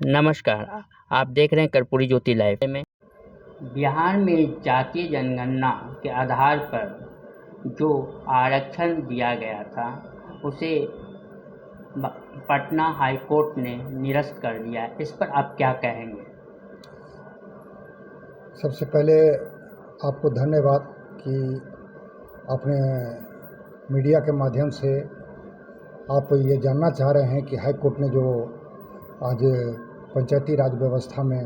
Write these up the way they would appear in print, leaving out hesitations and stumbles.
नमस्कार, आप देख रहे हैं कर्पूरी ज्योति लाइव में। बिहार में जातीय जनगणना के आधार पर जो आरक्षण दिया गया था उसे पटना हाई कोर्ट ने निरस्त कर दिया है। इस पर आप क्या कहेंगे? सबसे पहले आपको धन्यवाद कि आपने मीडिया के माध्यम से आप ये जानना चाह रहे हैं कि हाई कोर्ट ने जो आज पंचायती राज व्यवस्था में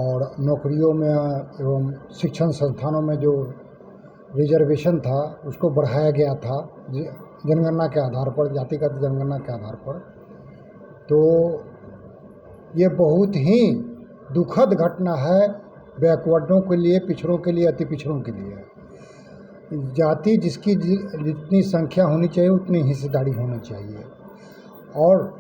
और नौकरियों में एवं शिक्षण संस्थानों में जो रिजर्वेशन था उसको बढ़ाया गया था जनगणना के आधार पर, जातिगत जनगणना के आधार पर, तो ये बहुत ही दुखद घटना है बैकवर्डों के लिए, पिछड़ों के लिए, अति पिछड़ों के लिए। जाति जिसकी जितनी संख्या होनी चाहिए उतनी हिस्सेदारी होनी चाहिए और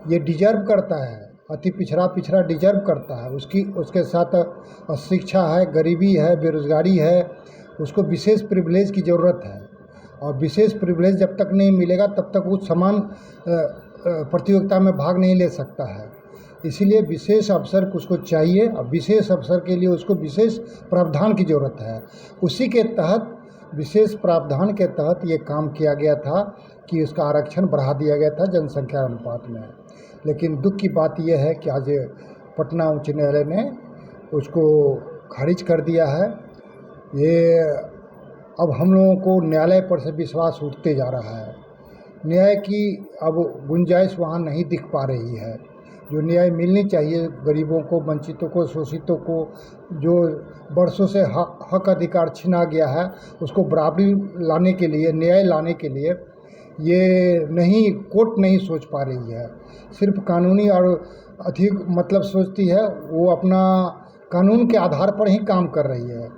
ये डिजर्व करता है। अति पिछड़ा डिजर्व करता है। उसके साथ शिक्षा है, गरीबी है, बेरोजगारी है, उसको विशेष प्रिविलेज की ज़रूरत है और विशेष प्रिविलेज जब तक नहीं मिलेगा तब तक वो समान प्रतियोगिता में भाग नहीं ले सकता है। इसीलिए विशेष अवसर उसको चाहिए और विशेष अवसर के लिए उसको विशेष प्रावधान की ज़रूरत है। उसी के तहत विशेष प्रावधान के तहत ये काम किया गया था कि उसका आरक्षण बढ़ा दिया गया था जनसंख्या अनुपात में। लेकिन दुख की बात यह है कि आज पटना उच्च न्यायालय ने उसको खारिज कर दिया है। ये अब हम लोगों को न्यायालय पर से विश्वास उठते जा रहा है। न्याय की अब गुंजाइश वहाँ नहीं दिख पा रही है। जो न्याय मिलनी चाहिए गरीबों को, वंचितों को, शोषितों को, जो वर्षों से हक अधिकार छीना गया है उसको बराबरी लाने के लिए, न्याय लाने के लिए ये नहीं, कोर्ट नहीं सोच पा रही है। सिर्फ कानूनी और अधिक मतलब सोचती है, वो अपना कानून के आधार पर ही काम कर रही है।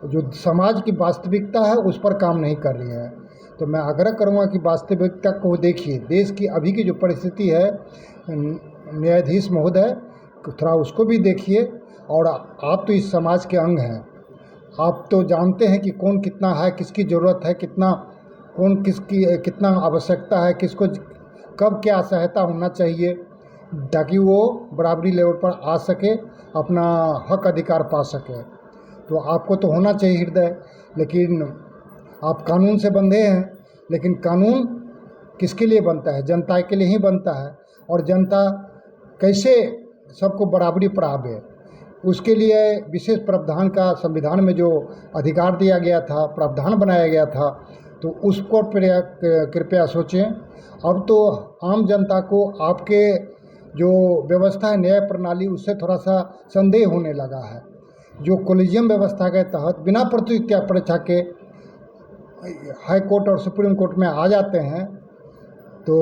जो समाज की वास्तविकता है उस पर काम नहीं कर रही है। तो मैं आग्रह करूँगा कि वास्तविकता को देखिए। देश की अभी की जो परिस्थिति है, न्यायाधीश महोदय, थोड़ा उसको भी देखिए। और आप तो इस समाज के अंग हैं, आप तो जानते हैं कि कौन कितना है, किसकी ज़रूरत है, कौन किसकी कितना आवश्यकता है, किसको कब क्या सहायता होना चाहिए ताकि वो बराबरी लेवल पर आ सके, अपना हक अधिकार पा सके। तो आपको तो होना चाहिए हृदय, लेकिन आप कानून से बंधे हैं। लेकिन कानून किसके लिए बनता है? जनता के लिए ही बनता है। और जनता कैसे सबको बराबरी पावे, उसके लिए विशेष प्रावधान का संविधान में जो अधिकार दिया गया था, प्रावधान बनाया गया था, तो उसको कृपया सोचें। अब तो आम जनता को आपके जो व्यवस्था है न्याय प्रणाली, उससे थोड़ा सा संदेह होने लगा है। जो कोलिजियम व्यवस्था के तहत बिना प्रतियोगिता परीक्षा के हाई कोर्ट और सुप्रीम कोर्ट में आ जाते हैं, तो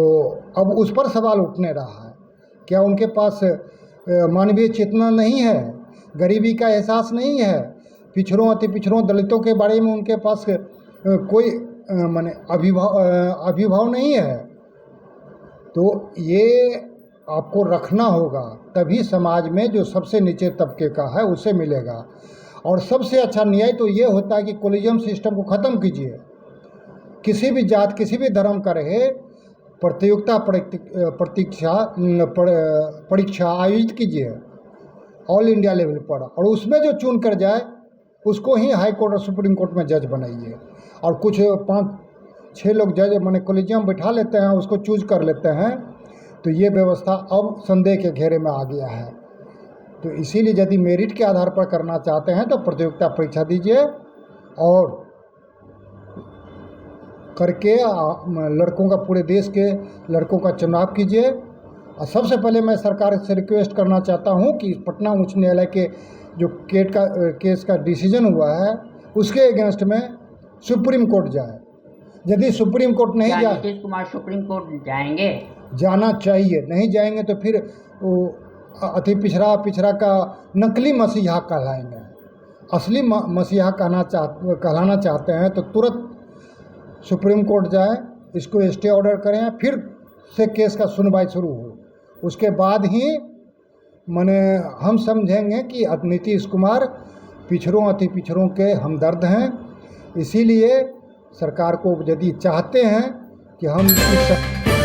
अब उस पर सवाल उठने रहा है। क्या उनके पास मानवीय चेतना नहीं है? गरीबी का एहसास नहीं है? पिछड़ों, अति पिछड़ों, दलितों के बारे में उनके पास कोई माने अभिभाव नहीं है? तो ये आपको रखना होगा, तभी समाज में जो सबसे नीचे तबके का है उसे मिलेगा। और सबसे अच्छा न्याय तो ये होता है कि कोलिजियम सिस्टम को ख़त्म कीजिए। किसी भी जात, किसी भी धर्म का रहे, प्रतियोगिता परीक्षा आयोजित कीजिए ऑल इंडिया लेवल पर, और उसमें जो चुन कर जाए उसको ही हाई कोर्ट और सुप्रीम कोर्ट में जज बनाइए। और कुछ 5-6 लोग जज माने कोलिजियम बैठा लेते हैं, उसको चूज कर लेते हैं, तो ये व्यवस्था अब संदेह के घेरे में आ गया है। तो इसीलिए यदि मेरिट के आधार पर करना चाहते हैं तो प्रतियोगिता परीक्षा दीजिए और करके लड़कों का, पूरे देश के लड़कों का चुनाव कीजिए। और सबसे पहले मैं सरकार से रिक्वेस्ट करना चाहता हूं कि पटना उच्च न्यायालय के जो केस का डिसीजन हुआ है उसके अगेंस्ट में सुप्रीम कोर्ट जाए। यदि सुप्रीम कोर्ट नहीं जाए, नीतीश कुमार सुप्रीम कोर्ट जाएंगे? जाना चाहिए। नहीं जाएंगे तो फिर वो अति पिछड़ा का नकली मसीहा कहलाएंगे। असली मसीहा कहलाना चाहते हैं तो तुरंत सुप्रीम कोर्ट जाए, इसको स्टे ऑर्डर करें, फिर से केस का सुनवाई शुरू हो। उसके बाद ही माने हम समझेंगे कि नीतीश कुमार पिछड़ों, अति पिछड़ों के हमदर्द हैं। इसीलिए सरकार को यदि चाहते हैं कि हम इस